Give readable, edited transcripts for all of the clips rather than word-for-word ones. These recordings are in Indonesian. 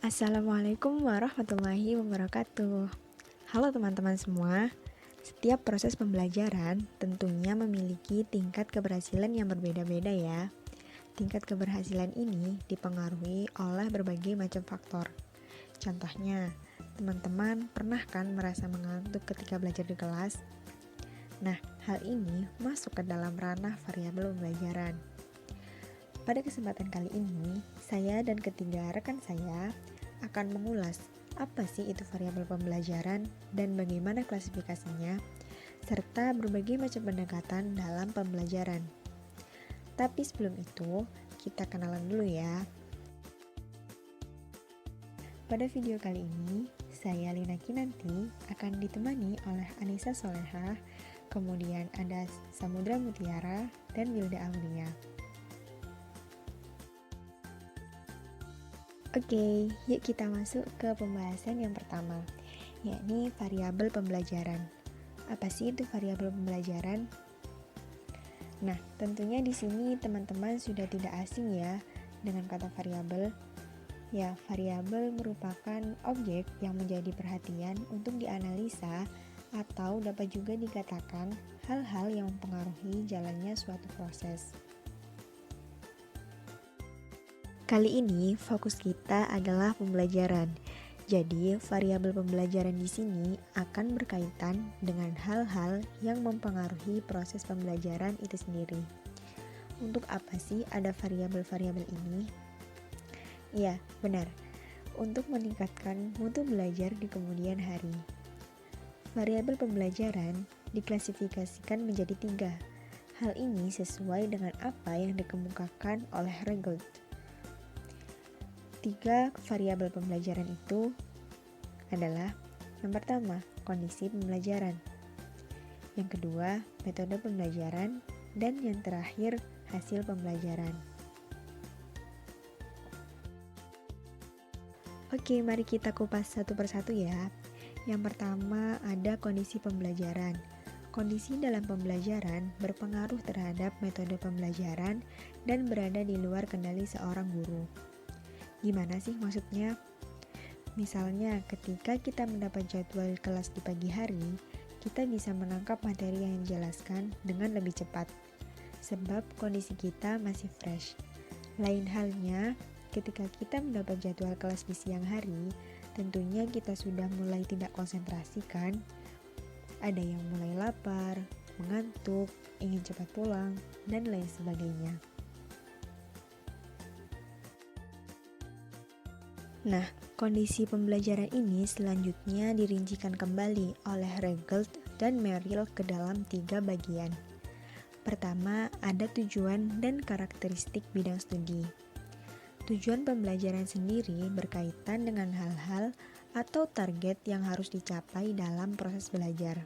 Assalamualaikum warahmatullahi wabarakatuh. Halo teman-teman semua. Setiap proses pembelajaran tentunya memiliki tingkat keberhasilan yang berbeda-beda ya. Tingkat keberhasilan ini dipengaruhi oleh berbagai macam faktor. Contohnya, teman-teman pernah kan merasa mengantuk ketika belajar di kelas? Nah, hal ini masuk ke dalam ranah variabel pembelajaran. Pada kesempatan kali ini, saya dan ketiga rekan saya akan mengulas apa sih itu variabel pembelajaran dan bagaimana klasifikasinya, serta berbagai macam pendekatan dalam pembelajaran. Tapi sebelum itu, kita kenalan dulu ya. Pada video kali ini, saya Lina Kinanti akan ditemani oleh Anissa Solehah, kemudian ada Samudra Mutiara, dan Wilda Aulia. Oke, yuk kita masuk ke pembahasan yang pertama, yakni variabel pembelajaran. Apa sih itu variabel pembelajaran? Nah, tentunya di sini teman-teman sudah tidak asing ya dengan kata variabel. Ya, variabel merupakan objek yang menjadi perhatian untuk dianalisa atau dapat juga dikatakan hal-hal yang mempengaruhi jalannya suatu proses. Kali ini fokus kita adalah pembelajaran. Jadi, variabel pembelajaran di sini akan berkaitan dengan hal-hal yang mempengaruhi proses pembelajaran itu sendiri. Untuk apa sih ada variabel-variabel ini? Iya, benar. Untuk meningkatkan mutu belajar di kemudian hari. Variabel pembelajaran diklasifikasikan menjadi 3. Hal ini sesuai dengan apa yang dikemukakan oleh Regelt. 3 variabel pembelajaran itu adalah yang pertama, kondisi pembelajaran, yang kedua, metode pembelajaran, dan yang terakhir, hasil pembelajaran. Oke, mari kita kupas satu persatu ya. Yang pertama ada kondisi pembelajaran. Kondisi dalam pembelajaran berpengaruh terhadap metode pembelajaran dan berada di luar kendali seorang guru. Gimana sih maksudnya? Misalnya, ketika kita mendapat jadwal kelas di pagi hari, kita bisa menangkap materi yang dijelaskan dengan lebih cepat, sebab kondisi kita masih fresh. Lain halnya, ketika kita mendapat jadwal kelas di siang hari, tentunya kita sudah mulai tidak konsentrasi kan? Ada yang mulai lapar, mengantuk, ingin cepat pulang, dan lain sebagainya. Nah, kondisi pembelajaran ini selanjutnya dirincikan kembali oleh Regelt dan Merrill ke dalam 3 bagian. Pertama, ada tujuan dan karakteristik bidang studi. Tujuan pembelajaran sendiri berkaitan dengan hal-hal atau target yang harus dicapai dalam proses belajar.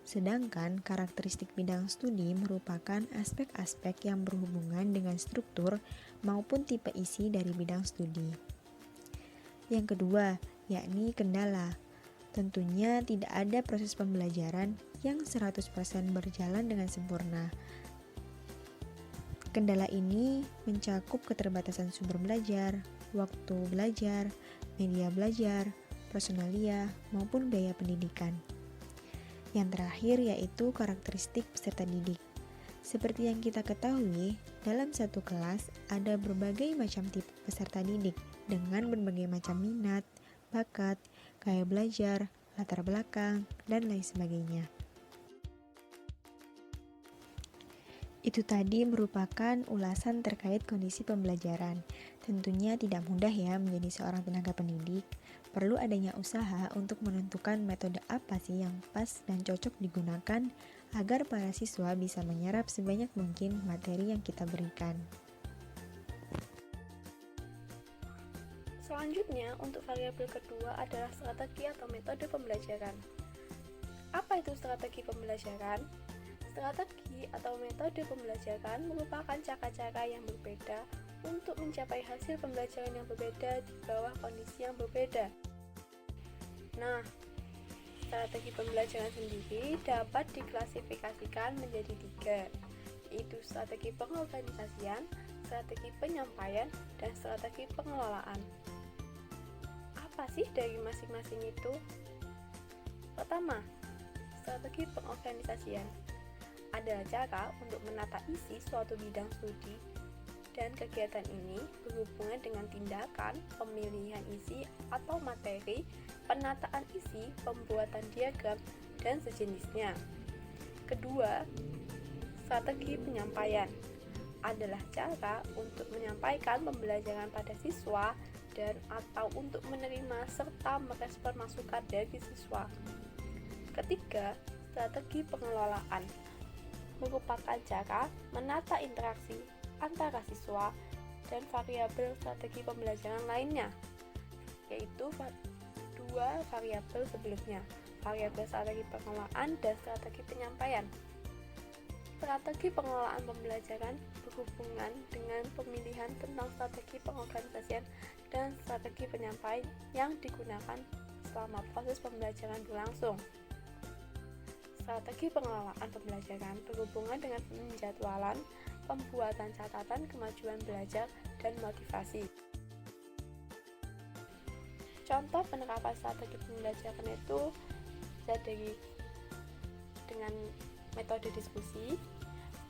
Sedangkan karakteristik bidang studi merupakan aspek-aspek yang berhubungan dengan struktur maupun tipe isi dari bidang studi. Yang kedua, yakni kendala. Tentunya tidak ada proses pembelajaran yang 100% berjalan dengan sempurna. Kendala ini mencakup keterbatasan sumber belajar, waktu belajar, media belajar, personalia, maupun biaya pendidikan. Yang terakhir yaitu karakteristik peserta didik. Seperti yang kita ketahui, dalam satu kelas ada berbagai macam tipe peserta didik dengan berbagai macam minat, bakat, gaya belajar, latar belakang, dan lain sebagainya. Itu tadi merupakan ulasan terkait kondisi pembelajaran. Tentunya tidak mudah ya menjadi seorang tenaga pendidik. Perlu adanya usaha untuk menentukan metode apa sih yang pas dan cocok digunakan agar para siswa bisa menyerap sebanyak mungkin materi yang kita berikan. Selanjutnya, untuk variabel kedua adalah strategi atau metode pembelajaran. Apa itu strategi pembelajaran? Strategi atau metode pembelajaran merupakan cara-cara yang berbeda untuk mencapai hasil pembelajaran yang berbeda di bawah kondisi yang berbeda. Nah, strategi pembelajaran sendiri dapat diklasifikasikan menjadi 3, yaitu strategi pengorganisasian, strategi penyampaian, dan strategi pengelolaan. Apa sih dari masing-masing itu? Pertama, strategi pengorganisasian adalah cara untuk menata isi suatu bidang studi, dan kegiatan ini berhubungan dengan tindakan, pemilihan isi atau materi, penataan isi, pembuatan diagram, dan sejenisnya. Kedua, strategi penyampaian adalah cara untuk menyampaikan pembelajaran pada siswa dan atau untuk menerima serta merespon masukan dari siswa. Ketiga, strategi pengelolaan merupakan cara menata interaksi antara siswa dan variabel strategi pembelajaran lainnya, yaitu dua variabel sebelumnya, variabel strategi pengelolaan dan strategi penyampaian. Strategi pengelolaan pembelajaran berhubungan dengan pemilihan tentang strategi pengorganisasian dan strategi penyampaian yang digunakan selama proses pembelajaran berlangsung. Strategi pengelolaan pembelajaran berhubungan dengan penjadwalan, pembuatan catatan kemajuan belajar, dan motivasi. Contoh penerapan strategi pembelajaran itu bisa dengan metode diskusi,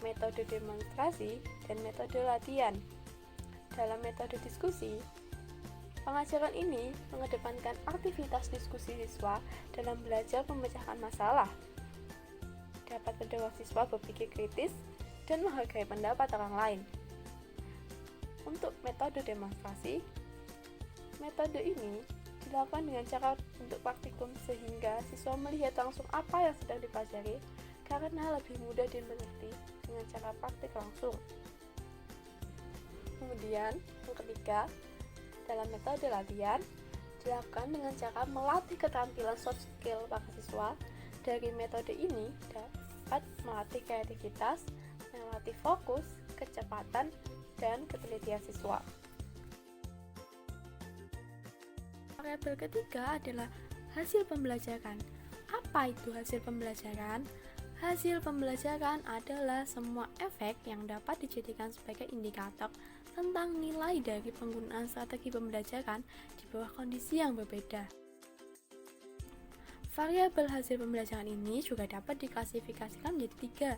metode demonstrasi, dan metode latihan. Dalam metode diskusi, pengajaran ini mengedepankan aktivitas diskusi siswa dalam belajar memecahkan masalah, dapat mendorong siswa berpikir kritis dan menghargai pendapat orang lain. Untuk metode demonstrasi, metode ini dilakukan dengan cara untuk praktikum sehingga siswa melihat langsung apa yang sedang dipelajari karena lebih mudah dimengerti dengan cara praktik langsung. Kemudian, yang ketiga, dalam metode latihan dilakukan dengan cara melatih keterampilan soft skill para siswa. Dari metode ini dapat melatih kreativitas, melatih fokus, kecepatan, dan ketelitian siswa. Variabel ketiga adalah hasil pembelajaran. Apa itu hasil pembelajaran? Hasil pembelajaran adalah semua efek yang dapat dijadikan sebagai indikator tentang nilai dari penggunaan strategi pembelajaran di bawah kondisi yang berbeda. Variabel hasil pembelajaran ini juga dapat diklasifikasikan menjadi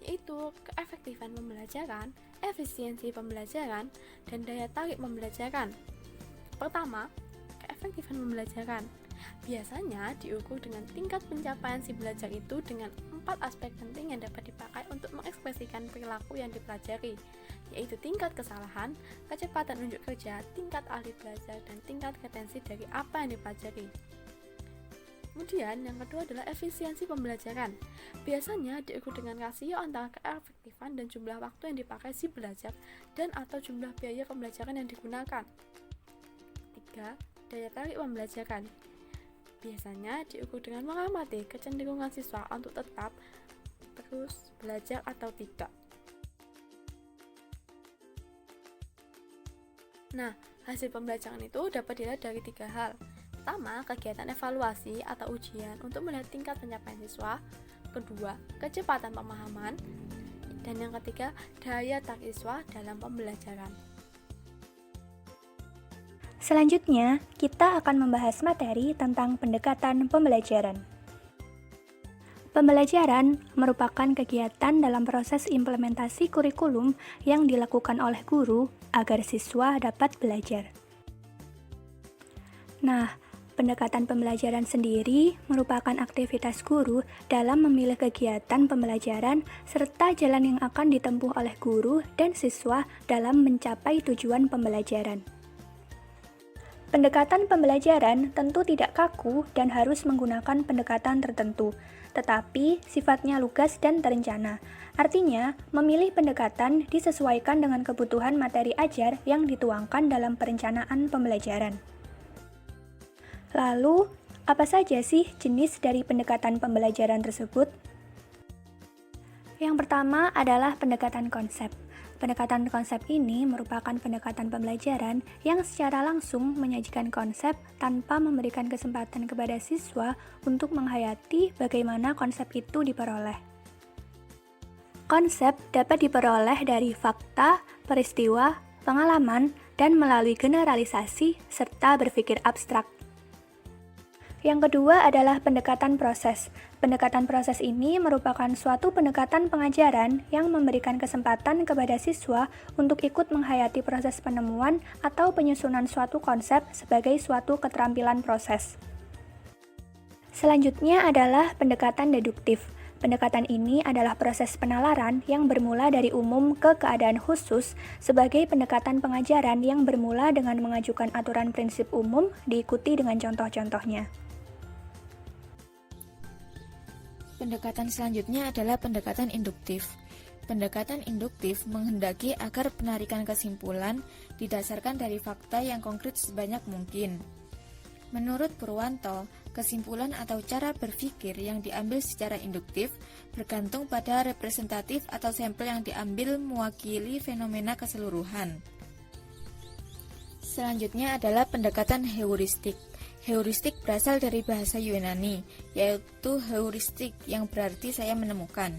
3, yaitu keefektifan pembelajaran, efisiensi pembelajaran, dan daya tarik pembelajaran. Pertama, keefektifan pembelajaran. Biasanya diukur dengan tingkat pencapaian si belajar itu dengan 4 aspek penting yang dapat dipakai untuk mengekspresikan perilaku yang dipelajari, yaitu tingkat kesalahan, kecepatan unjuk kerja, tingkat ahli belajar, dan tingkat retensi dari apa yang dipelajari. Kemudian yang kedua adalah efisiensi pembelajaran. Biasanya diukur dengan rasio antara keefektifan dan jumlah waktu yang dipakai si belajar dan atau jumlah biaya pembelajaran yang digunakan. 3. Daya tarik pembelajaran. Biasanya diukur dengan mengamati kecenderungan siswa untuk tetap terus belajar atau tidak. Nah, hasil pembelajaran itu dapat dilihat dari 3 hal. Pertama, kegiatan evaluasi atau ujian untuk melihat tingkat pencapaian siswa. Kedua, kecepatan pemahaman. Dan yang ketiga, daya tarik siswa dalam pembelajaran. Selanjutnya, kita akan membahas materi tentang pendekatan pembelajaran. Pembelajaran merupakan kegiatan dalam proses implementasi kurikulum yang dilakukan oleh guru agar siswa dapat belajar. Nah, pendekatan pembelajaran sendiri merupakan aktivitas guru dalam memilih kegiatan pembelajaran serta jalan yang akan ditempuh oleh guru dan siswa dalam mencapai tujuan pembelajaran. Pendekatan pembelajaran tentu tidak kaku dan harus menggunakan pendekatan tertentu, tetapi sifatnya lugas dan terencana. Artinya, memilih pendekatan disesuaikan dengan kebutuhan materi ajar yang dituangkan dalam perencanaan pembelajaran. Lalu, apa saja sih jenis dari pendekatan pembelajaran tersebut? Yang pertama adalah pendekatan konsep. Pendekatan konsep ini merupakan pendekatan pembelajaran yang secara langsung menyajikan konsep tanpa memberikan kesempatan kepada siswa untuk menghayati bagaimana konsep itu diperoleh. Konsep dapat diperoleh dari fakta, peristiwa, pengalaman, dan melalui generalisasi serta berpikir abstrak. Yang kedua adalah pendekatan proses. Pendekatan proses ini merupakan suatu pendekatan pengajaran yang memberikan kesempatan kepada siswa untuk ikut menghayati proses penemuan atau penyusunan suatu konsep sebagai suatu keterampilan proses. Selanjutnya adalah pendekatan deduktif. Pendekatan ini adalah proses penalaran yang bermula dari umum ke keadaan khusus sebagai pendekatan pengajaran yang bermula dengan mengajukan aturan prinsip umum diikuti dengan contoh-contohnya. Pendekatan selanjutnya adalah pendekatan induktif. Pendekatan induktif menghendaki agar penarikan kesimpulan didasarkan dari fakta yang konkret sebanyak mungkin. Menurut Purwanto, kesimpulan atau cara berpikir yang diambil secara induktif bergantung pada representatif atau sampel yang diambil mewakili fenomena keseluruhan. Selanjutnya adalah pendekatan heuristik. Heuristik berasal dari bahasa Yunani, yaitu heuristik yang berarti saya menemukan.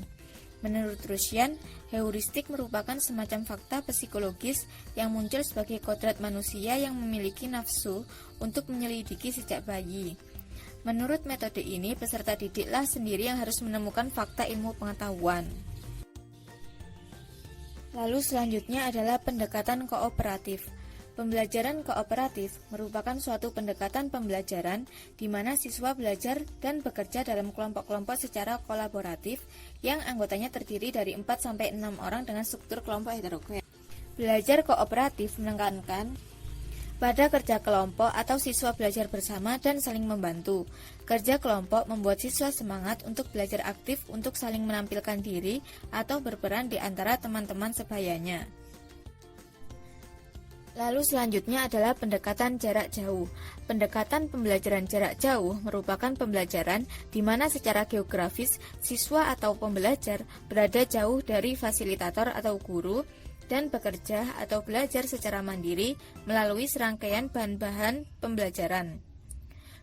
Menurut Rusyan, heuristik merupakan semacam fakta psikologis yang muncul sebagai kodrat manusia yang memiliki nafsu untuk menyelidiki sejak bayi. Menurut metode ini, peserta didiklah sendiri yang harus menemukan fakta ilmu pengetahuan. Lalu selanjutnya adalah pendekatan kooperatif. Pembelajaran kooperatif merupakan suatu pendekatan pembelajaran di mana siswa belajar dan bekerja dalam kelompok-kelompok secara kolaboratif yang anggotanya terdiri dari 4-6 orang dengan struktur kelompok heterogen. Belajar kooperatif menekankan pada kerja kelompok atau siswa belajar bersama dan saling membantu. Kerja kelompok membuat siswa semangat untuk belajar aktif untuk saling menampilkan diri atau berperan di antara teman-teman sebayanya. Lalu selanjutnya adalah pendekatan jarak jauh. Pendekatan pembelajaran jarak jauh merupakan pembelajaran di mana secara geografis siswa atau pembelajar berada jauh dari fasilitator atau guru dan bekerja atau belajar secara mandiri melalui serangkaian bahan-bahan pembelajaran.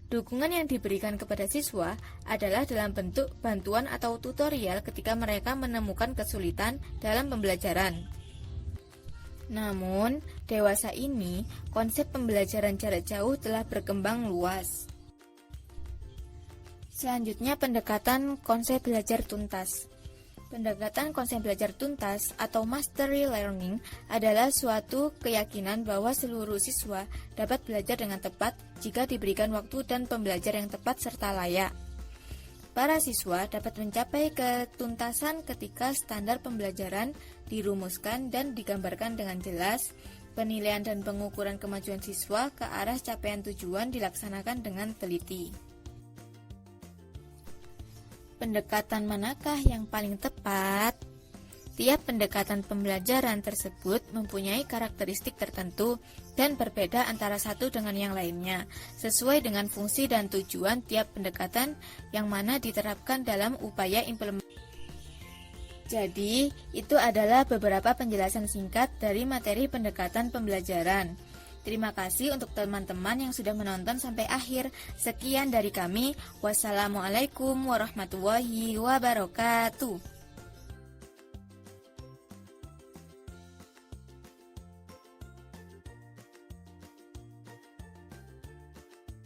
Dukungan yang diberikan kepada siswa adalah dalam bentuk bantuan atau tutorial ketika mereka menemukan kesulitan dalam pembelajaran. Namun, dewasa ini, konsep pembelajaran jarak jauh telah berkembang luas. Selanjutnya, pendekatan konsep belajar tuntas. Pendekatan konsep belajar tuntas atau mastery learning adalah suatu keyakinan bahwa seluruh siswa dapat belajar dengan tepat jika diberikan waktu dan pembelajar yang tepat serta layak. Para siswa dapat mencapai ketuntasan ketika standar pembelajaran dirumuskan dan digambarkan dengan jelas, penilaian dan pengukuran kemajuan siswa ke arah capaian tujuan dilaksanakan dengan teliti. Pendekatan manakah yang paling tepat? Tiap pendekatan pembelajaran tersebut mempunyai karakteristik tertentu dan berbeda antara satu dengan yang lainnya, sesuai dengan fungsi dan tujuan tiap pendekatan yang mana diterapkan dalam upaya implementasi. Jadi, itu adalah beberapa penjelasan singkat dari materi pendekatan pembelajaran. Terima kasih untuk teman-teman yang sudah menonton sampai akhir. Sekian dari kami. Wassalamualaikum warahmatullahi wabarakatuh.